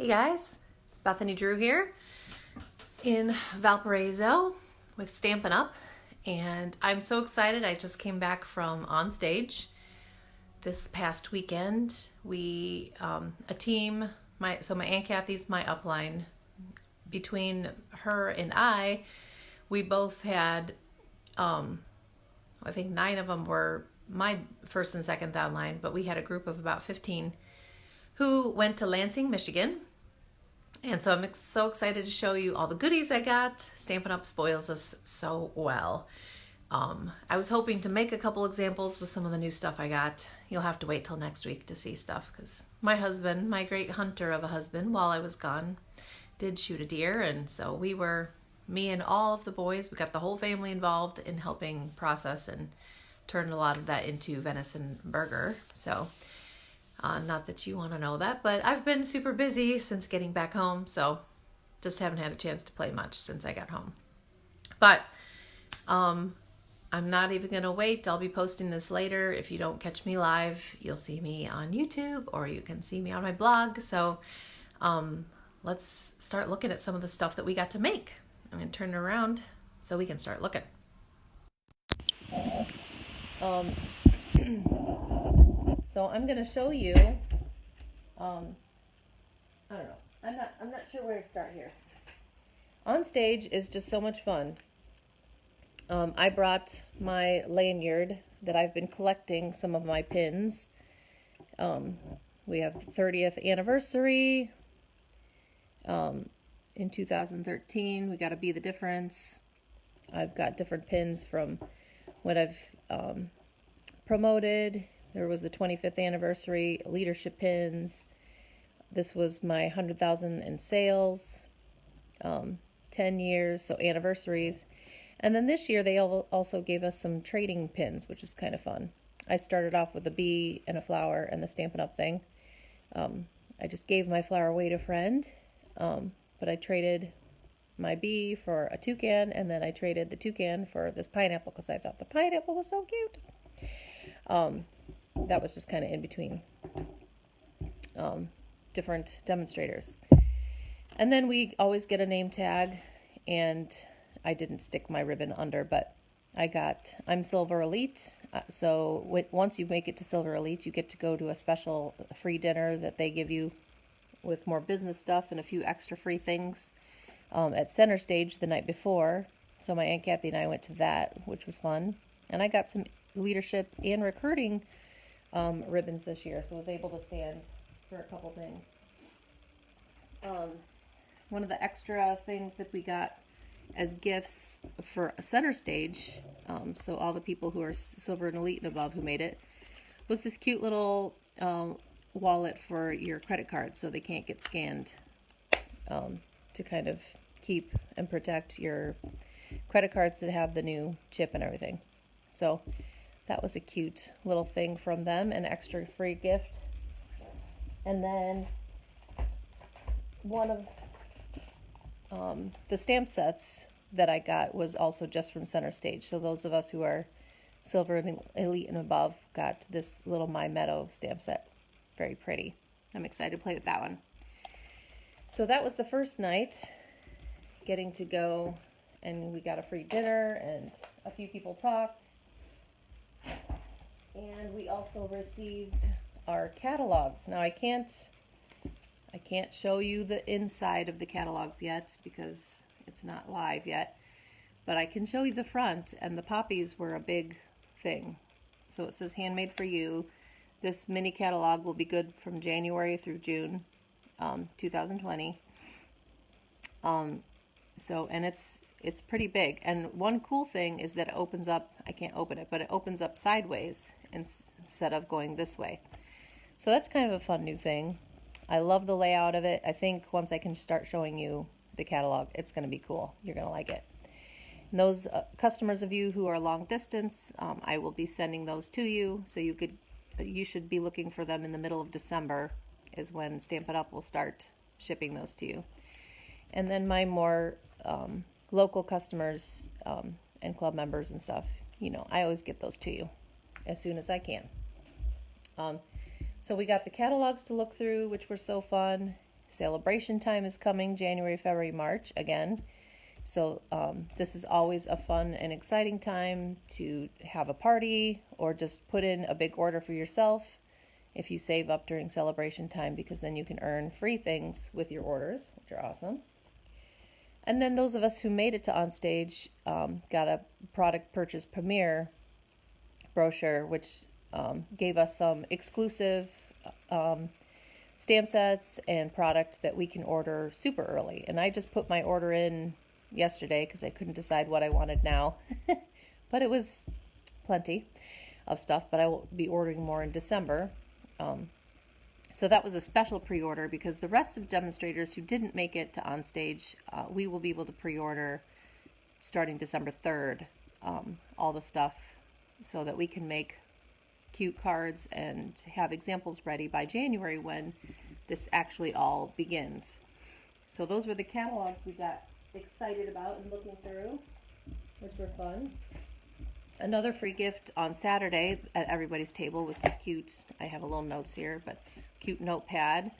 Hey guys, it's Bethany Drew here in Valparaiso with Stampin' Up, and I'm so excited. I just came back from Onstage this past weekend. A team, my Aunt Kathy's my upline. Between her and we both had, I think 9 of them were my first and second downline, but we had a group of about 15 who went to Lansing, Michigan. And so I'm so excited to show you all the goodies I got. Stampin' Up spoils us so well. I was hoping to make a couple examples with some of the new stuff I got. You'll have to wait till next week to see stuff because my husband, my great hunter of a husband, while I was gone, did shoot a deer. And so me and all of the boys, we got the whole family involved in helping process and turn a lot of that into venison burger. So not that you want to know that, but I've been super busy since getting back home, so just haven't had a chance to play much since I got home. But I'm not even going to wait. I'll be posting this later. If you don't catch me live, you'll see me on YouTube or you can see me on my blog. So let's start looking at some of the stuff that we got to make. I'm going to turn it around so we can start looking. So I'm going to show you, I don't know, I'm not sure where to start here. Onstage is just so much fun. I brought my lanyard that I've been collecting some of my pins. We have 30th anniversary. In 2013, we got to Be the Difference. I've got different pins from what I've promoted. There was the 25th anniversary leadership pins. This was my 100,000 in sales, 10 years, so anniversaries. And then this year they also gave us some trading pins, which is kind of fun. I started off with a bee and a flower and the Stampin' Up thing. I just gave my flower away to a friend, but I traded my bee for a toucan, and then I traded the toucan for this pineapple because I thought the pineapple was so cute. That was just kind of in between different demonstrators. And then we always get a name tag, and I didn't stick my ribbon under, but I'm Silver Elite. So once you make it to Silver Elite, you get to go to a special free dinner that they give you with more business stuff and a few extra free things at CENTERSTAGE the night before. So my Aunt Kathy and I went to that, which was fun. And I got some leadership and recruiting ribbons this year, so I was able to stand for a couple things. One of the extra things that we got as gifts for CENTERSTAGE, so all the people who are Silver and Elite and above who made it, was this cute little wallet for your credit card so they can't get scanned, to kind of keep and protect your credit cards that have the new chip and everything. So that was a cute little thing from them, an extra free gift. And then one of the stamp sets that I got was also just from CENTERSTAGE. So those of us who are Silver and Elite and above got this little My Meadow stamp set. Very pretty. I'm excited to play with that one. So that was the first night, getting to go, and we got a free dinner and a few people talked. And we also received our catalogs. Now I can't show you the inside of the catalogs yet because it's not live yet, but I can show you the front, and the poppies were a big thing. So it says handmade for you. This mini catalog will be good from January through June 2020. And it's pretty big. And one cool thing is that it opens up, I can't open it, but it opens up sideways instead of going this way. So that's kind of a fun new thing. I love the layout of it. I think once I can start showing you the catalog, it's going to be cool. You're going to like it. And those customers of you who are long distance, I will be sending those to you. So you should be looking for them in the middle of December is when Stampin' Up will start shipping those to you. And then my more local customers and club members and stuff, I always get those to you as soon as I can. So we got the catalogs to look through, which were so fun. celebration time is coming, January, February, March again. So this is always a fun and exciting time to have a party or just put in a big order for yourself if you save up during celebration time, because then you can earn free things with your orders, which are awesome. And then those of us who made it to Onstage got a product purchase premiere brochure, which gave us some exclusive stamp sets and product that we can order super early. And I just put my order in yesterday because I couldn't decide what I wanted now. But it was plenty of stuff, but I will be ordering more in December. So that was a special pre-order because the rest of demonstrators who didn't make it to Onstage, we will be able to pre-order starting December 3rd, all the stuff so that we can make cute cards and have examples ready by January when this actually all begins. So those were the catalogs we got excited about and looking through, which were fun. Another free gift on Saturday at everybody's table was this cute, I have a little notes here, but cute notepad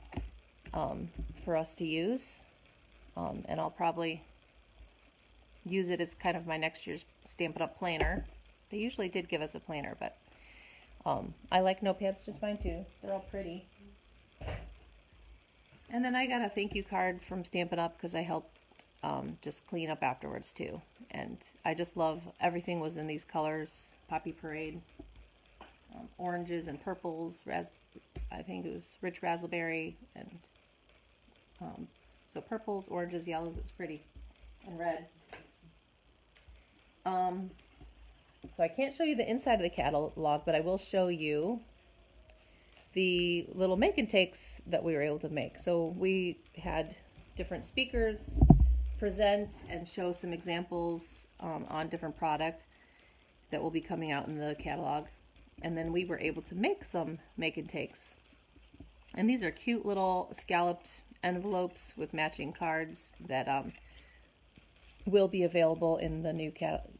for us to use. And I'll probably use it as kind of my next year's Stampin' Up! Planner. They usually did give us a planner, but I like notepads just fine too. They're all pretty. And then I got a thank you card from Stampin' Up! Because I helped just clean up afterwards too. And I just love everything was in these colors. Poppy Parade, oranges and purples, I think it was rich raspberry, and so purples, oranges, yellows, it was pretty, and red. So I can't show you the inside of the catalog, but I will show you the little make and takes that we were able to make. So we had different speakers present and show some examples on different product that will be coming out in the catalog. And then we were able to make some make and takes. And these are cute little scalloped envelopes with matching cards that will be available in the new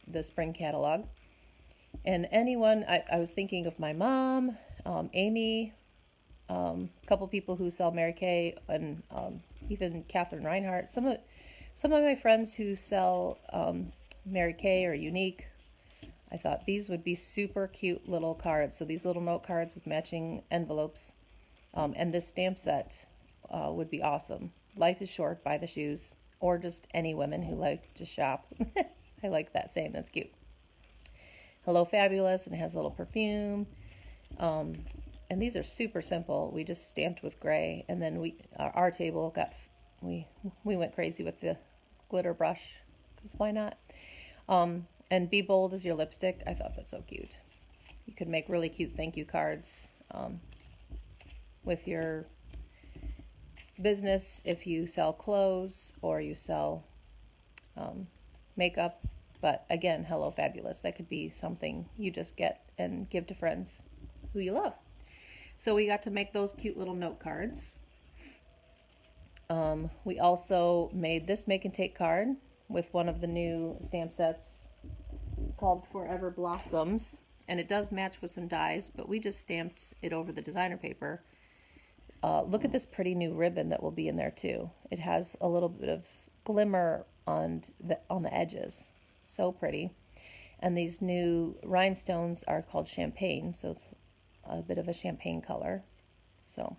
the spring catalog. And anyone, I was thinking of my mom, Amy, a couple people who sell Mary Kay, and even Catherine Reinhardt. Some of my friends who sell Mary Kay or Unique. I thought these would be super cute little cards. So these little note cards with matching envelopes, and this stamp set would be awesome. Life is short, buy the shoes, or just any women who like to shop. I like that saying, that's cute. Hello Fabulous, and it has a little perfume. And these are super simple. We just stamped with gray, and then our table we went crazy with the glitter brush, because why not? And Be Bold is your lipstick. I thought that's so cute. You could make really cute thank you cards with your business if you sell clothes or you sell makeup. But again, Hello Fabulous. That could be something you just get and give to friends who you love. So we got to make those cute little note cards. We also made this make and take card with one of the new stamp sets called Forever Blossoms. And it does match with some dies, but we just stamped it over the designer paper. Look at this pretty new ribbon that will be in there too. It has a little bit of glimmer on the edges. So pretty. And these new rhinestones are called champagne, so it's a bit of a champagne color. So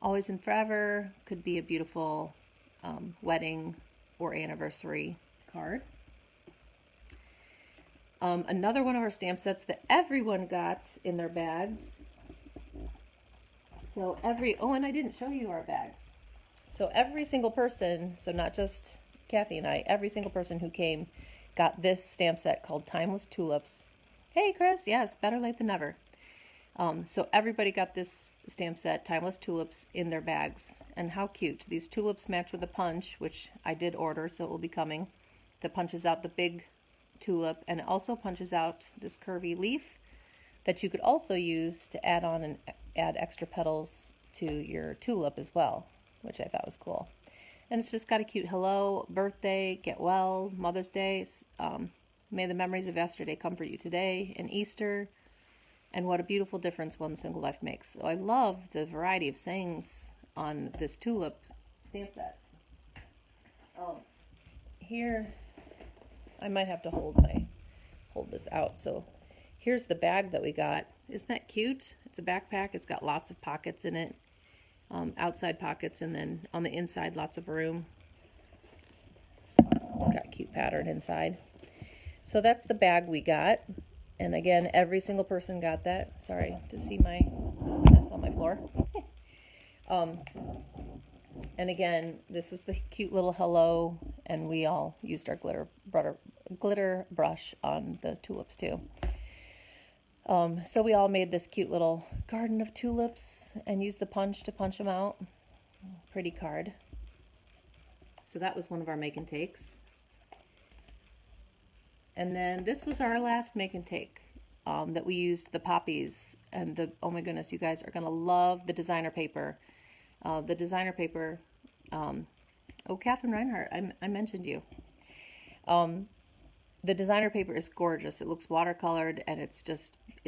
Always and Forever could be a beautiful wedding or anniversary card. Another one of our stamp sets that everyone got in their bags. So and I didn't show you our bags. So every single person, so not just Kathy and I, every single person who came got this stamp set called Timeless Tulips. Hey, Chris, yes, better late than never. So everybody got this stamp set, Timeless Tulips, in their bags. And how cute. These tulips match with a punch, which I did order, so it will be coming, that punches out the big tulip, and it also punches out this curvy leaf that you could also use to add on and add extra petals to your tulip as well, which I thought was cool. And it's just got a cute hello, birthday, get well, Mother's Day, may the memories of yesterday comfort you today, and Easter, and what a beautiful difference one single life makes. So I love the variety of sayings on this tulip stamp set. Here, I might have to hold this out. So here's the bag that we got. Isn't that cute? It's a backpack. It's got lots of pockets in it, outside pockets, and then on the inside, lots of room. It's got a cute pattern inside. So that's the bag we got. And again, every single person got that. Sorry to see my mess on my floor. And again, this was the cute little hello, and we all used our glitter brush on the tulips too. So we all made this cute little garden of tulips and used the punch to punch them out. Pretty card. So that was one of our make and takes. And then this was our last make and take that we used the poppies and the, oh my goodness, you guys are going to love the designer paper. The designer paper, oh, Catherine Reinhardt, I mentioned you. The designer paper is gorgeous. It looks watercolored and it's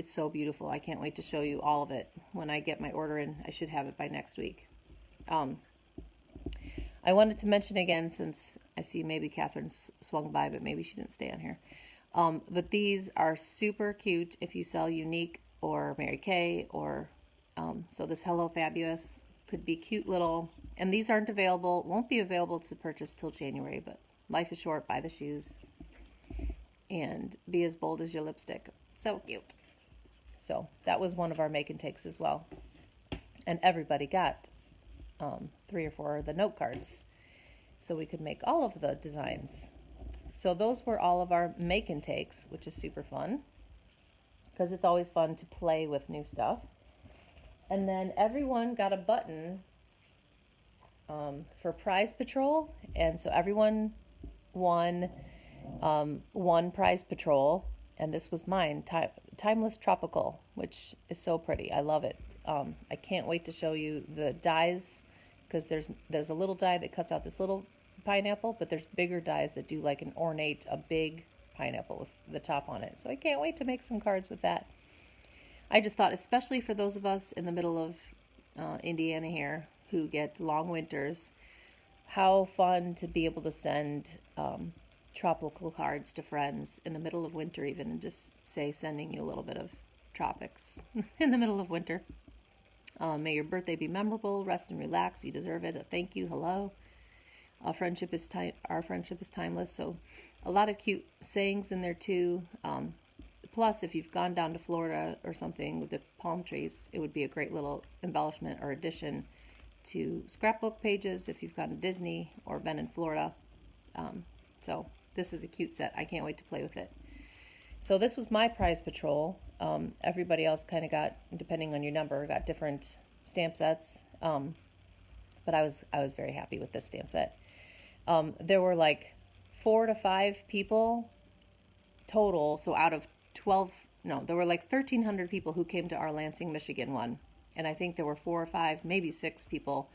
so beautiful. I can't wait to show you all of it when I get my order in. I should have it by next week. I wanted to mention again, since I see maybe Catherine swung by, but maybe she didn't stay on here. But these are super cute if you sell Unique or Mary Kay or, so this Hello Fabulous could be cute little, and these aren't available, won't be available to purchase till January, but life is short, buy the shoes, and be as bold as your lipstick. So cute. So that was one of our make and takes as well. And everybody got 3 or 4 of the note cards, so we could make all of the designs. So those were all of our make and takes, which is super fun, because it's always fun to play with new stuff. And then everyone got a button for Prize Patrol, and so everyone won one Prize Patrol, and this was mine, Timeless Tropical, which is so pretty. I love it. I can't wait to show you the dies, because there's a little die that cuts out this little pineapple, but there's bigger dies that do like a big pineapple with the top on it. So I can't wait to make some cards with that. I just thought, especially for those of us in the middle of Indiana here who get long winters, how fun to be able to send tropical cards to friends in the middle of winter even, and just say sending you a little bit of tropics in the middle of winter. May your birthday be memorable, rest and relax, you deserve it, a thank you, hello. Our friendship is timeless, so a lot of cute sayings in there too. Plus, if you've gone down to Florida or something with the palm trees, it would be a great little embellishment or addition to scrapbook pages if you've gone to Disney or been in Florida. So this is a cute set. I can't wait to play with it. So this was my Prize Patrol. Everybody else kind of got, depending on your number, got different stamp sets. But I was very happy with this stamp set. There were like 4 to 5 people total. So out of there were like 1,300 people who came to our Lansing, Michigan one. And I think there were 4 or 5, maybe 6 people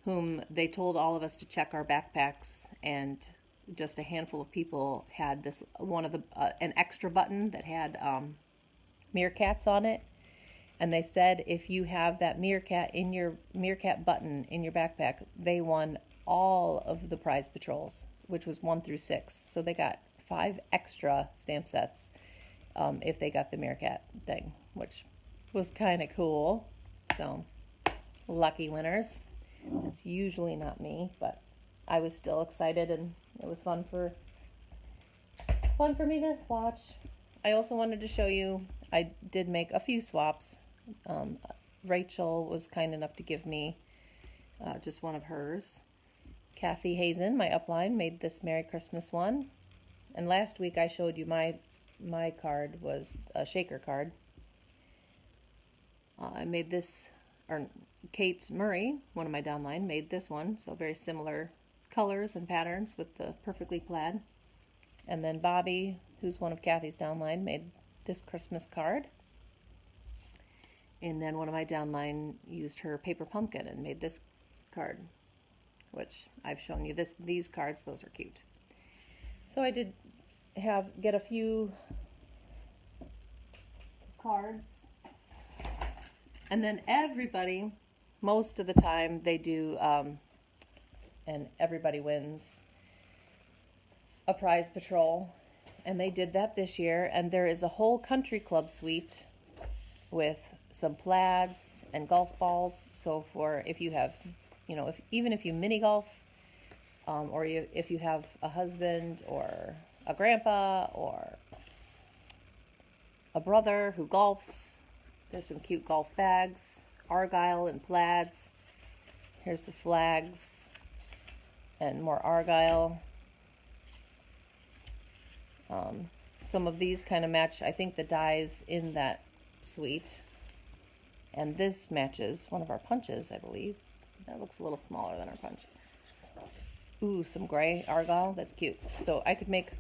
whom they told all of us to check our backpacks, and just a handful of people had this an extra button that had meerkats on it. And they said if you have that meerkat button in your backpack, they won all of the Prize Patrols, which was 1 through 6. So they got 5 extra stamp sets if they got the meerkat thing, which was kind of cool. So lucky winners. That's usually not me, but I was still excited, and it was fun for me to watch. I also wanted to show you, I did make a few swaps. Rachel was kind enough to give me just one of hers. Kathy Hazen, my upline, made this Merry Christmas one. And last week I showed you my card was a shaker card. I made this, or Kate Murray, one of my downline, made this one. So very similar colors and patterns with the perfectly plaid. And then Bobby, who's one of Kathy's downline, made this Christmas card. And then one of my downline used her paper pumpkin and made this card, which I've shown you these cards. Those are cute. So I did get a few cards, and then everybody, most of the time, they do and everybody wins a prize patrol. And they did that this year, and there is a whole country club suite with some plaids and golf balls. So for if you have, even if you mini golf, or if you have a husband or a grandpa or a brother who golfs, there's some cute golf bags, argyle and plaids. Here's the flags and more argyle. Some of these kind of match, I think, the dies in that suite. And this matches one of our punches, I believe. That looks a little smaller than our punch. Ooh, some gray argyle. That's cute. So I could make,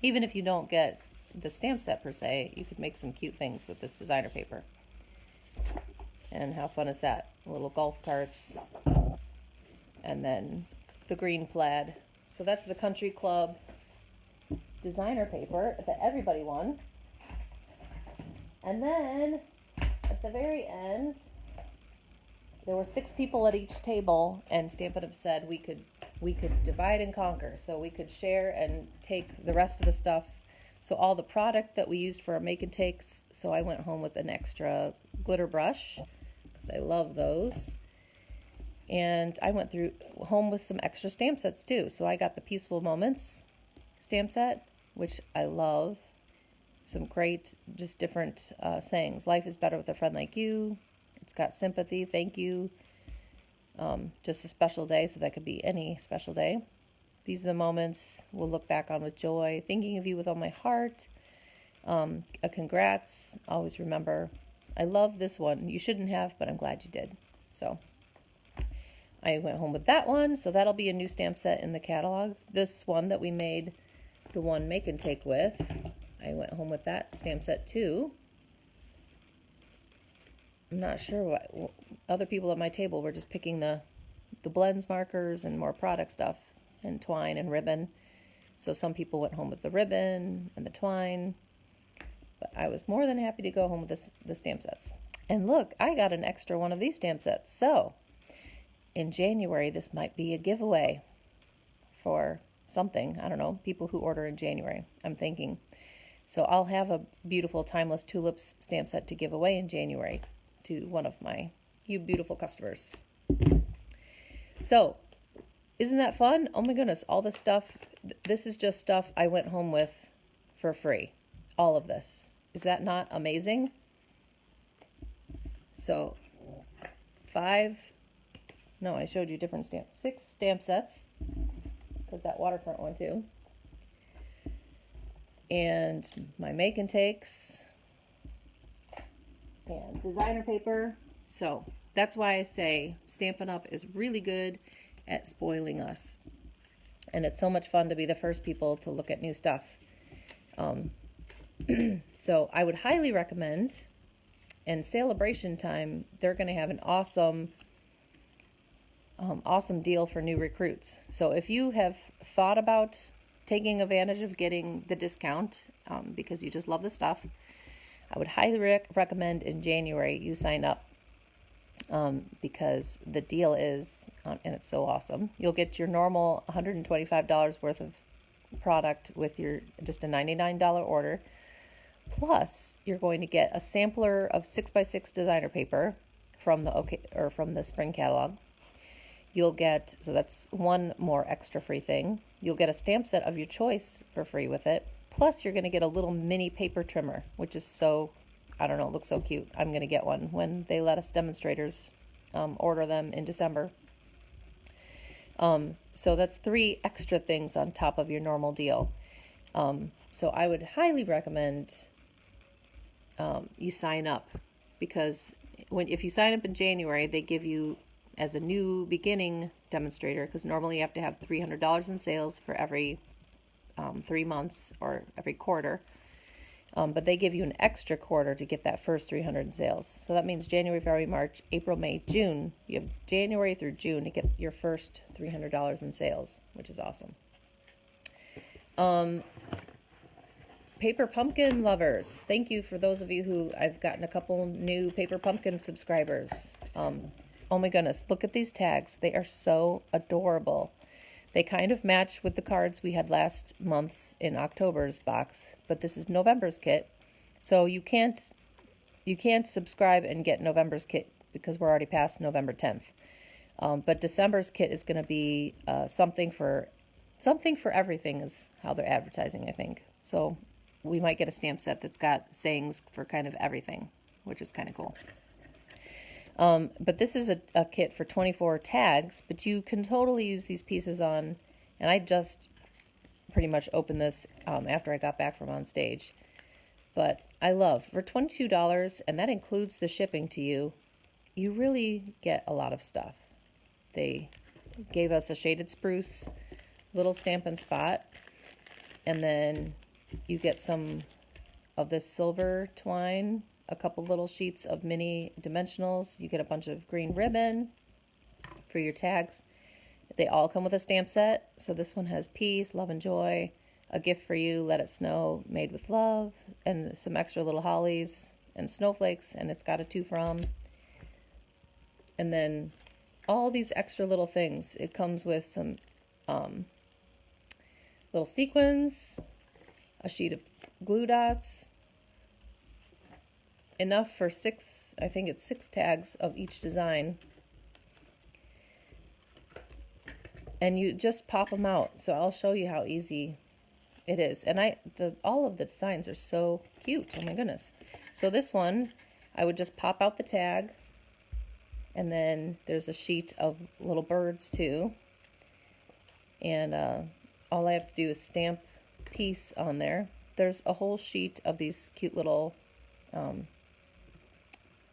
even if you don't get the stamp set per se, you could make some cute things with this designer paper. And how fun is that? Little golf carts. And then the green plaid. So that's the country club designer paper that everybody won. And then at the very end, there were 6 people at each table, and Stampin' Up! Said we could divide and conquer. So we could share and take the rest of the stuff. So all the product that we used for our make and takes, so I went home with an extra glitter brush because I love those. And I went home with some extra stamp sets too. So I got the Peaceful Moments stamp set, which I love. Some great, just different sayings. Life is better with a friend like you. It's got sympathy, thank you. Just a special day, so that could be any special day. These are the moments we'll look back on with joy. Thinking of you with all my heart. A congrats. Always remember. I love this one. You shouldn't have, but I'm glad you did. So I went home with that one. So that'll be a new stamp set in the catalog. This one that we made the one make and take with, I went home with that stamp set too. I'm not sure what other people at my table were just picking the blends markers and more product stuff and twine and ribbon. So some people went home with the ribbon and the twine, but I was more than happy to go home with the stamp sets. And look, I got an extra one of these stamp sets. So in January, this might be a giveaway for something. I don't know, people who order in January, I'm thinking. So I'll have a beautiful Timeless Tulips stamp set to give away in January to one of you beautiful customers. So isn't that fun? Oh my goodness, all this stuff. This is just stuff I went home with for free. All of this. Is that not amazing? So I showed you different 6 stamp sets, because that waterfront one too. And my make and takes and designer paper. So that's why I say Stampin' Up! Is really good at spoiling us. And it's so much fun to be the first people to look at new stuff. So I would highly recommend, and celebration time, they're going to have an awesome deal for new recruits. So if you have thought about taking advantage of getting the discount because you just love the stuff, I would highly recommend in January you sign up because the deal is, and it's so awesome, you'll get your normal $125 worth of product with your just a $99 order. Plus, you're going to get a sampler of 6x6 designer paper from the spring catalog. You'll get, so that's one more extra free thing. You'll get a stamp set of your choice for free with it. Plus, you're going to get a little mini paper trimmer, which is so, I don't know, it looks so cute. I'm going to get one when they let us demonstrators order them in December. So that's 3 extra things on top of your normal deal. So I would highly recommend you sign up, because if you sign up in January, they give you, as a new beginning demonstrator, because normally you have to have $300 in sales for every 3 months or every quarter, but they give you an extra quarter to get that first 300 in sales. So that means January, February, March, April, May, June. You have January through June to get your first $300 in sales, which is awesome. Paper Pumpkin lovers, thank you for those of you who, I've gotten a couple new Paper Pumpkin subscribers. Oh my goodness, look at these tags. They are so adorable. They kind of match with the cards we had last month's in October's box, but this is November's kit. So you can't subscribe and get November's kit because we're already past November 10th. But December's kit is going to be something for everything is how they're advertising, I think. So we might get a stamp set that's got sayings for kind of everything, which is kind of cool. But this is a kit for 24 tags, but you can totally use these pieces on, and I just pretty much opened this after I got back from Onstage. But I love, for $22, and that includes the shipping to you, you really get a lot of stuff. They gave us a shaded spruce little Stampin' Spot, and then you get some of this silver twine, a couple little sheets of mini dimensionals. You get a bunch of green ribbon for your tags. They all come with a stamp set. So this one has peace, love, and joy, a gift for you, let it snow, made with love, and some extra little hollies and snowflakes, and it's got a to from. And then all these extra little things. It comes with some little sequins, a sheet of glue dots, enough for I think it's 6 tags of each design. And you just pop them out. So I'll show you how easy it is. And all of the designs are so cute. Oh my goodness. So this one, I would just pop out the tag, and then there's a sheet of little birds too. And all I have to do is stamp peace on there. There's a whole sheet of these cute little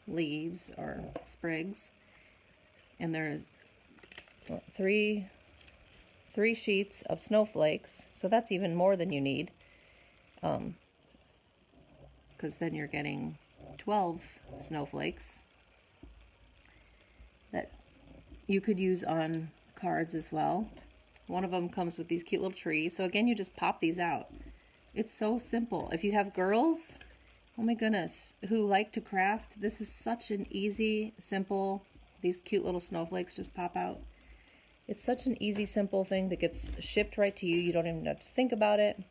leaves or sprigs, and there's three sheets of snowflakes, so that's even more than you need, because then you're getting 12 snowflakes that you could use on cards as well. One of them comes with these cute little trees, so again, you just pop these out. It's so simple. If you have girls, oh my goodness, who like to craft, this is such an easy, simple, these cute little snowflakes just pop out. It's such an easy, simple thing that gets shipped right to you. You don't even have to think about it.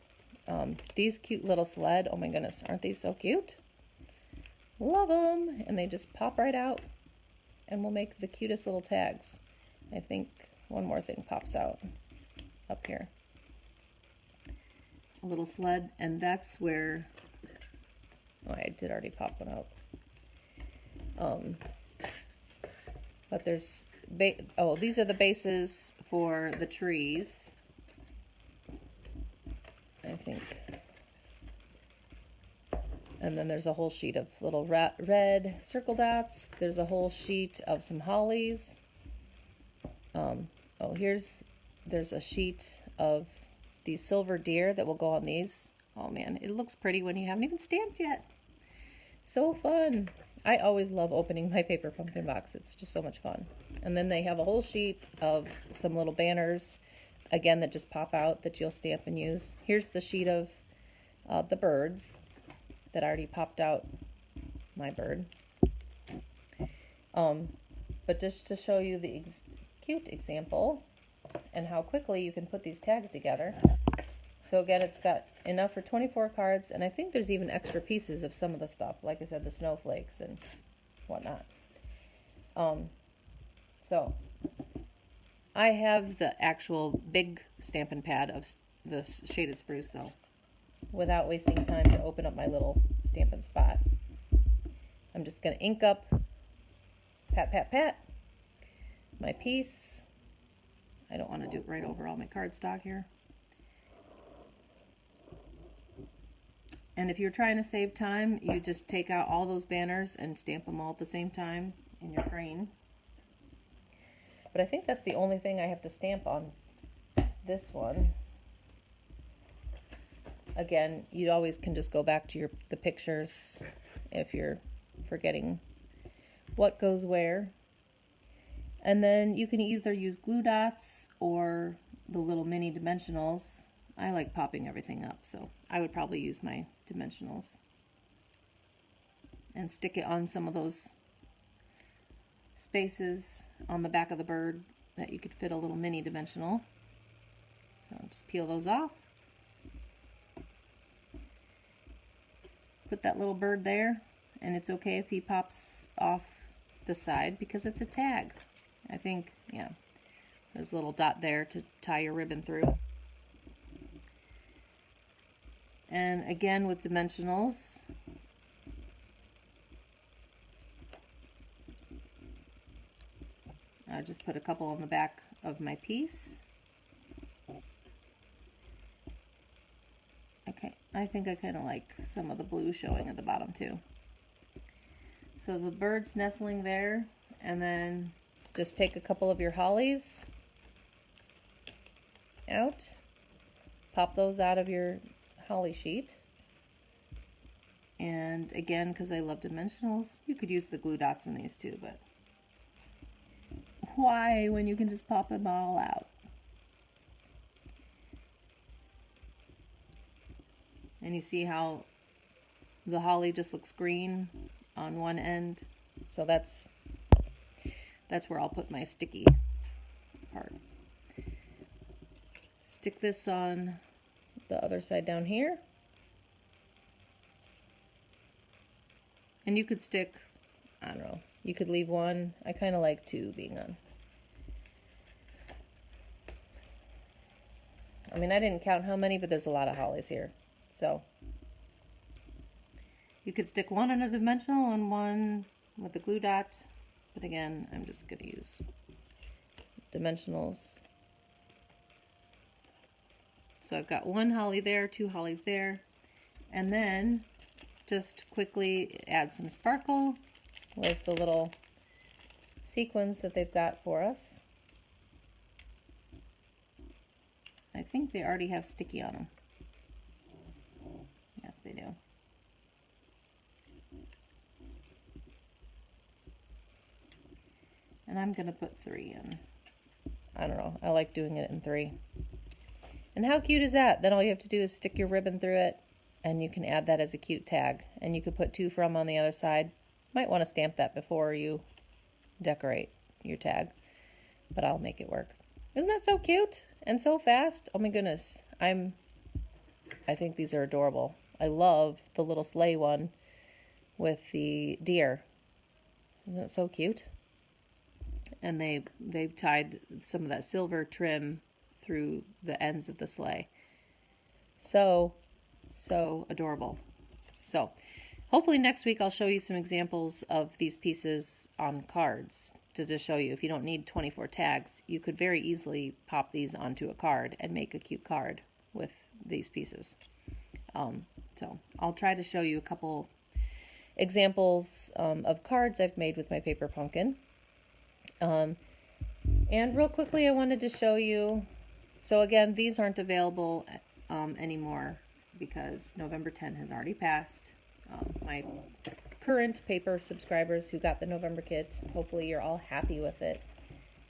These cute little sled, oh my goodness, aren't these so cute? Love them. And they just pop right out, and we'll make the cutest little tags. I think one more thing pops out up here. A little sled, and that's where, oh, I did already pop one out. But there's, these are the bases for the trees, I think. And then there's a whole sheet of little red circle dots. There's a whole sheet of some hollies. There's a sheet of these silver deer that will go on these. Oh man, it looks pretty when you haven't even stamped yet. So fun. I always love opening my paper pumpkin box. It's just so much fun. And then they have a whole sheet of some little banners, again, that just pop out that you'll stamp and use. Here's the sheet of the birds that already popped out my bird. But just to show you the cute example and how quickly you can put these tags together. So again, it's got enough for 24 cards, and I think there's even extra pieces of some of the stuff, like I said, the snowflakes and whatnot. So I have the actual big Stampin' Pad of the shaded spruce, so without wasting time to open up my little Stampin' Spot, I'm just going to ink up, pat, pat, pat, my piece. I don't want to do it right over all my cardstock here. And if you're trying to save time, you just take out all those banners and stamp them all at the same time in your green. But I think that's the only thing I have to stamp on this one. Again, you always can just go back to the pictures if you're forgetting what goes where. And then you can either use glue dots or the little mini dimensionals. I like popping everything up, so I would probably use my dimensionals and stick it on some of those spaces on the back of the bird that you could fit a little mini dimensional. So just peel those off. Put that little bird there, and it's okay if he pops off the side because it's a tag. I think, yeah, there's a little dot there to tie your ribbon through. And again with dimensionals, I just put a couple on the back of my piece. Okay, I think I kind of like some of the blue showing at the bottom too. So the bird's nestling there, and then just take a couple of your hollies out, pop those out of your holly sheet. And again, because I love dimensionals, you could use the glue dots in these too, but why when you can just pop them all out? And you see how the holly just looks green on one end. So that's where I'll put my sticky part. Stick this on the other side down here. And you could stick, I don't know, you could leave one. I kind of like two being on. I mean, I didn't count how many, but there's a lot of hollies here. So you could stick one in a dimensional and one with a glue dot. But again, I'm just going to use dimensionals. So I've got one holly there, two hollies there. And then just quickly add some sparkle with the little sequins that they've got for us. I think they already have sticky on them. Yes, they do. And I'm going to put 3 in. I don't know. I like doing it in 3. And how cute is that? Then all you have to do is stick your ribbon through it, and you can add that as a cute tag. And you could put 2 from on the other side. Might want to stamp that before you decorate your tag, but I'll make it work. Isn't that so cute and so fast? Oh my goodness. I think these are adorable. I love the little sleigh one with the deer. Isn't that so cute? And they've tied some of that silver trim through the ends of the sleigh. So adorable. So hopefully next week I'll show you some examples of these pieces on cards to just show you if you don't need 24 tags, you could very easily pop these onto a card and make a cute card with these pieces. So I'll try to show you a couple examples of cards I've made with my paper pumpkin. And real quickly I wanted to show you, so again, these aren't available anymore because November 10 has already passed. My current paper subscribers who got the November kit, hopefully you're all happy with it,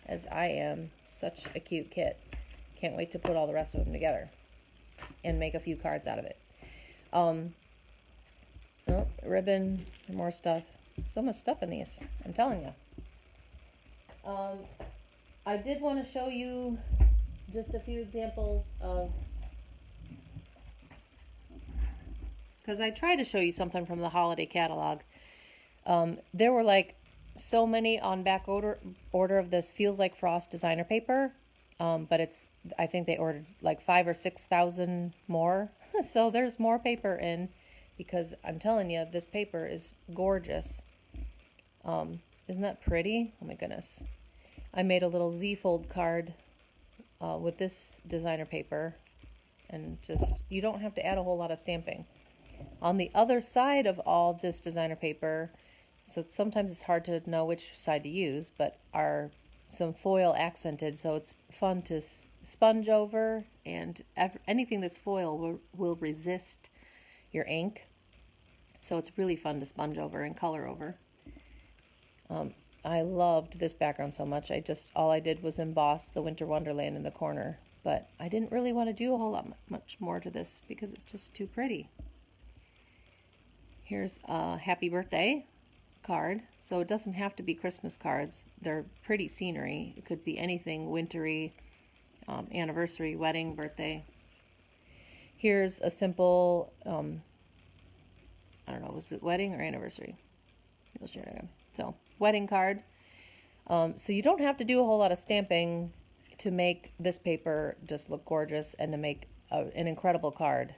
as I am. Such a cute kit. Can't wait to put all the rest of them together and make a few cards out of it. Ribbon, more stuff. So much stuff in these, I'm telling you. I did want to show you just a few examples of, because I tried to show you something from the holiday catalog. There were like so many on back order of this Feels Like Frost designer paper, but I think they ordered like 5,000 or 6,000 more. So there's more paper in, because I'm telling you, this paper is gorgeous. Isn't that pretty? Oh my goodness. I made a little Z-fold card with this designer paper, and just, you don't have to add a whole lot of stamping. On the other side of all this designer paper, so sometimes it's hard to know which side to use, but are some foil accented, so it's fun to sponge over, and anything that's foil will resist your ink. So it's really fun to sponge over and color over. I loved this background so much. All I did was emboss the Winter Wonderland in the corner, but I didn't really want to do a whole lot much more to this because it's just too pretty. Here's a happy birthday card, so it doesn't have to be Christmas cards. They're pretty scenery. It could be anything wintry, anniversary, wedding, birthday. Here's a simple, I don't know, was it wedding or anniversary? So, wedding card. So you don't have to do a whole lot of stamping to make this paper just look gorgeous and to make an incredible card.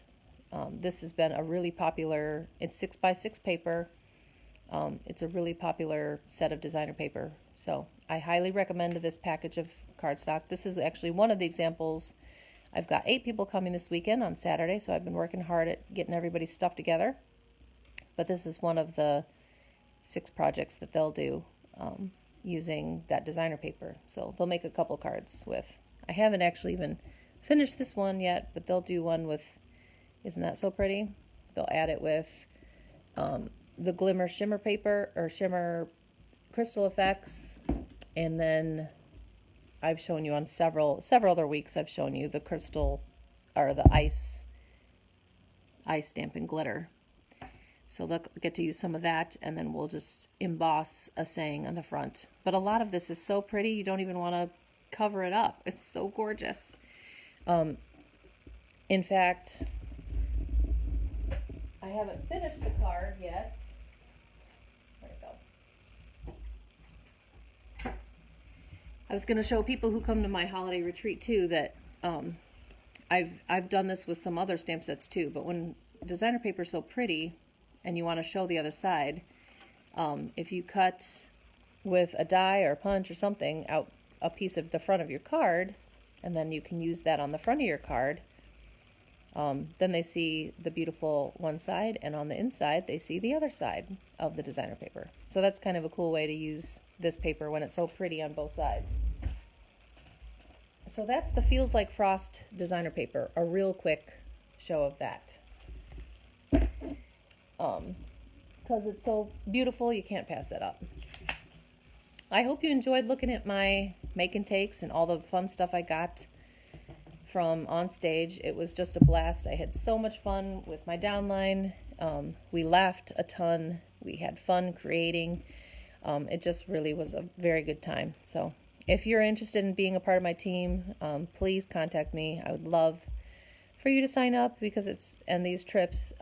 This has been a really popular, it's 6x6 paper. It's a really popular set of designer paper. So I highly recommend this package of cardstock. This is actually one of the examples. I've got 8 people coming this weekend on Saturday, so I've been working hard at getting everybody's stuff together. But this is one of the 6 projects that they'll do using that designer paper. So they'll make a couple cards with. I haven't actually even finished this one yet, but they'll do one with, isn't that so pretty? They'll add it with the glimmer shimmer paper or shimmer crystal effects, and then I've shown you on several other weeks, I've shown you the crystal or the ice stamping glitter. So they'll get to use some of that, and then we'll just emboss a saying on the front. But a lot of this is so pretty, you don't even want to cover it up. It's so gorgeous. In fact, I haven't finished the card yet. Where'd it go? I was going to show people who come to my holiday retreat too that I've done this with some other stamp sets too, but when designer paper is so pretty and you want to show the other side, if you cut with a die or a punch or something out a piece of the front of your card, and then you can use that on the front of your card, then they see the beautiful one side, and on the inside they see the other side of the designer paper. So that's kind of a cool way to use this paper when it's so pretty on both sides. So that's the Feels Like Frost designer paper, a real quick show of that. Because it's so beautiful, you can't pass that up. I hope you enjoyed looking at my make and takes and all the fun stuff I got from Onstage. It was just a blast. I had so much fun with my downline. We laughed a ton. We had fun creating. It just really was a very good time. So if you're interested in being a part of my team, please contact me. I would love for you to sign up, because these trips,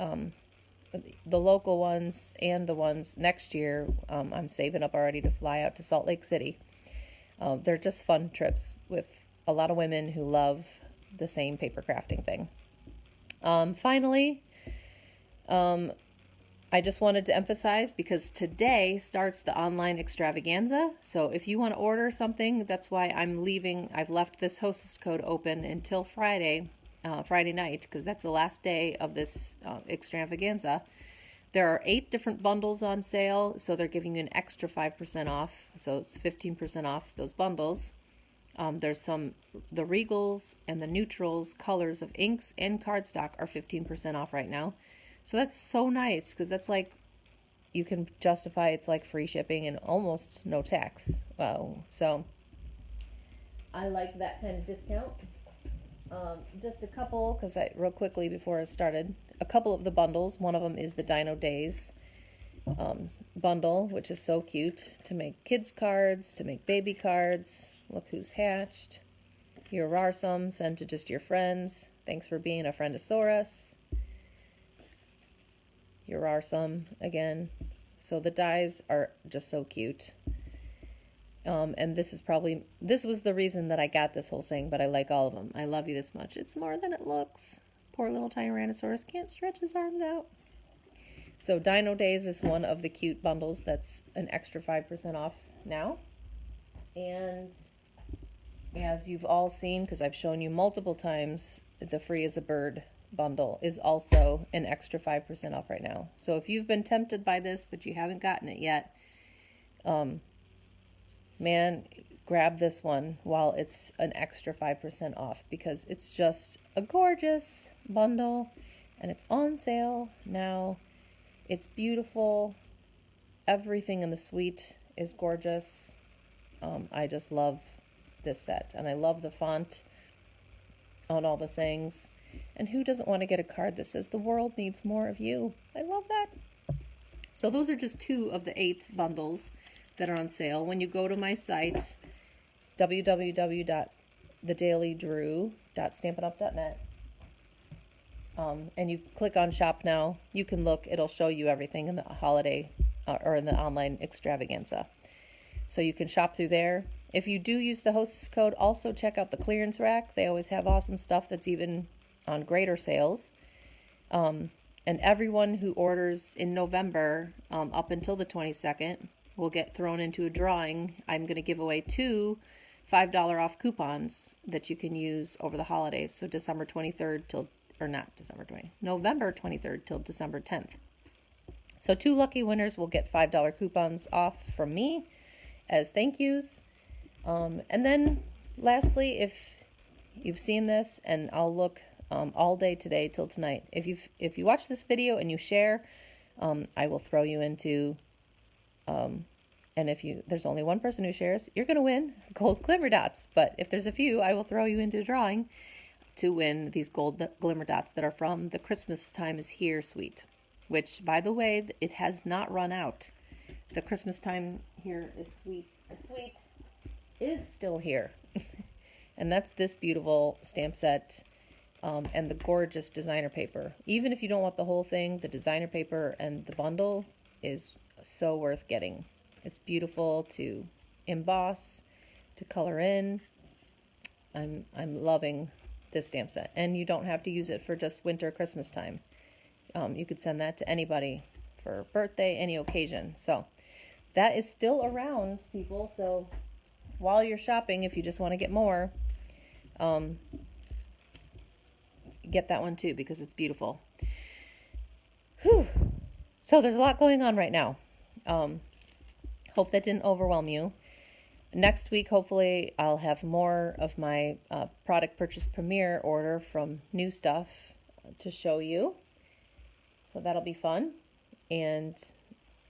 the local ones and the ones next year, I'm saving up already to fly out to Salt Lake City. They're just fun trips with a lot of women who love the same paper crafting thing. Finally, I just wanted to emphasize, because today starts the online extravaganza. So if you want to order something, that's why I've left this hostess code open until Friday night, because that's the last day of this extravaganza. There are 8 different bundles on sale, so they're giving you an extra 5% off, so it's 15% off those bundles. There's the Regals and the Neutrals colors of inks and cardstock are 15% off right now. So that's so nice, because that's like, you can justify it's like free shipping and almost no tax. Wow. So I like that kind of discount. Just a couple, because real quickly before I started, a couple of the bundles. One of them is the Dino Days bundle, which is so cute, to make kids cards, to make baby cards. Look who's hatched. You're rarsome, send to just your friends. Thanks for being a friendosaurus. You're rarsome again. So the dies are just so cute. And this was the reason that I got this whole thing, but I like all of them. I love you this much. It's more than it looks. Poor little Tyrannosaurus can't stretch his arms out. So Dino Days is one of the cute bundles that's an extra 5% off now. And as you've all seen, because I've shown you multiple times, the Free as a Bird bundle is also an extra 5% off right now. So if you've been tempted by this, but you haven't gotten it yet, man, grab this one while it's an extra 5% off, because it's just a gorgeous bundle and it's on sale now. It's beautiful. Everything in the suite is gorgeous. I just love this set, and I love the font on all the things. And who doesn't want to get a card that says the world needs more of you? I love that. So those are just 2 of the 8 bundles that are on sale. When you go to my site, www.thedailydrew.stampitup.net, and you click on shop now, you can look, it'll show you everything in the holiday or in the online extravaganza. So you can shop through there. If you do use the hostess code, also check out the clearance rack. They always have awesome stuff that's even on greater sales. And everyone who orders in November up until the 22nd will get thrown into a drawing. I'm going to give away 2 $5 off coupons that you can use over the holidays. So November 23rd till December 10th. So 2 lucky winners will get $5 coupons off from me as thank yous. And then lastly, if you've seen this, and I'll look all day today till tonight. If you watch this video and you share, I will throw you into, and there's only one person who shares, you're going to win gold glimmer dots. But if there's a few, I will throw you into a drawing to win these gold glimmer dots that are from the Christmas Time is Here suite, which, by the way, it has not run out. The Christmas Time Here is suite is still here. And that's this beautiful stamp set and the gorgeous designer paper. Even if you don't want the whole thing, the designer paper and the bundle is so worth getting. It's beautiful to emboss, to color in. I'm loving this stamp set. And you don't have to use it for just winter, Christmas time. You could send that to anybody for birthday, any occasion. So that is still around, people. So while you're shopping, if you just want to get more, get that one too, because it's beautiful. Whew. So there's a lot going on right now. Hope that didn't overwhelm you. Next week, hopefully, I'll have more of my product purchase premiere order from New Stuff to show you. So that'll be fun. And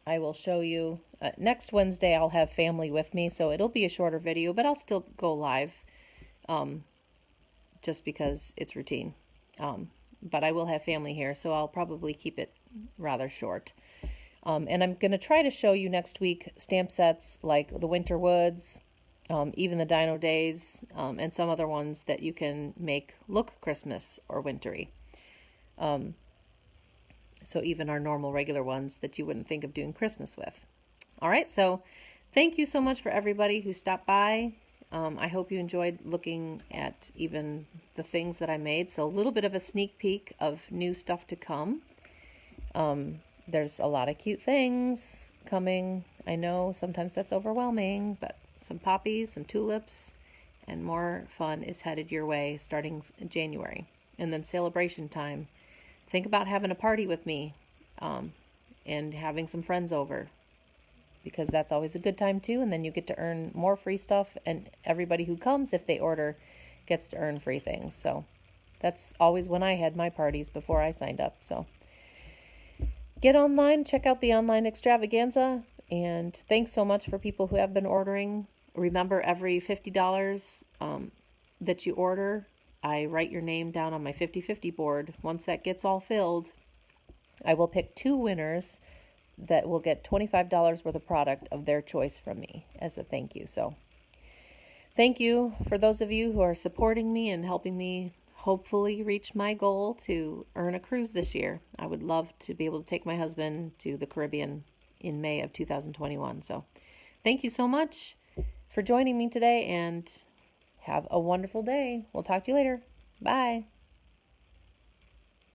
I will show you, next Wednesday, I'll have family with me. So it'll be a shorter video, but I'll still go live just because it's routine. But I will have family here, so I'll probably keep it rather short. And I'm going to try to show you next week stamp sets like the Winter Woods, even the Dino Days, and some other ones that you can make look Christmas or wintry. So even our normal regular ones that you wouldn't think of doing Christmas with. All right, so thank you so much for everybody who stopped by. I hope you enjoyed looking at even the things that I made. So a little bit of a sneak peek of new stuff to come. There's a lot of cute things coming. I know sometimes that's overwhelming, but some poppies, some tulips, and more fun is headed your way starting in January. And then celebration time. Think about having a party with me and having some friends over, because that's always a good time too. And then you get to earn more free stuff, and everybody who comes, if they order, gets to earn free things. So that's always when I had my parties before I signed up. So get online, check out the online extravaganza, and thanks so much for people who have been ordering. Remember, every $50 that you order, I write your name down on my 50/50 board. Once that gets all filled, I will pick 2 winners that will get $25 worth of product of their choice from me as a thank you. So thank you for those of you who are supporting me and helping me hopefully reach my goal to earn a cruise this year. I would love to be able to take my husband to the Caribbean in May of 2021. So thank you so much for joining me today, and have a wonderful day. We'll talk to you later. Bye.